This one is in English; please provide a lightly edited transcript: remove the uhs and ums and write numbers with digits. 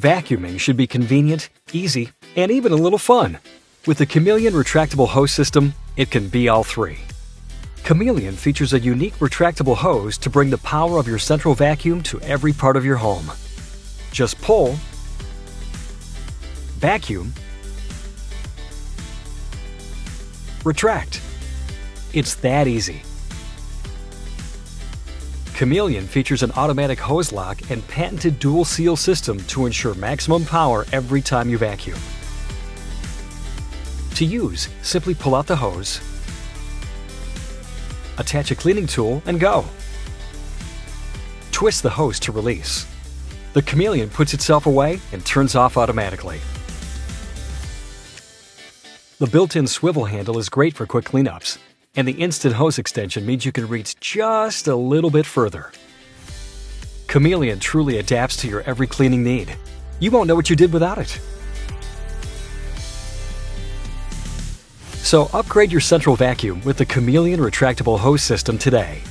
Vacuuming should be convenient, easy, and even a little fun. With the Chameleon retractable hose system, it can be all three. Chameleon features a unique retractable hose to bring the power of your central vacuum to every part of your home. Just pull, vacuum, retract. It's that easy. Chameleon features an automatic hose lock and patented dual seal system to ensure maximum power every time you vacuum. To use, simply pull out the hose, attach a cleaning tool, and go. Twist the hose to release. The Chameleon puts itself away and turns off automatically. The built-in swivel handle is great for quick cleanups, and the instant hose extension means you can reach just a little bit further. Chameleon truly adapts to your every cleaning need. You won't know what you did without it. So upgrade your central vacuum with the Chameleon retractable hose system today.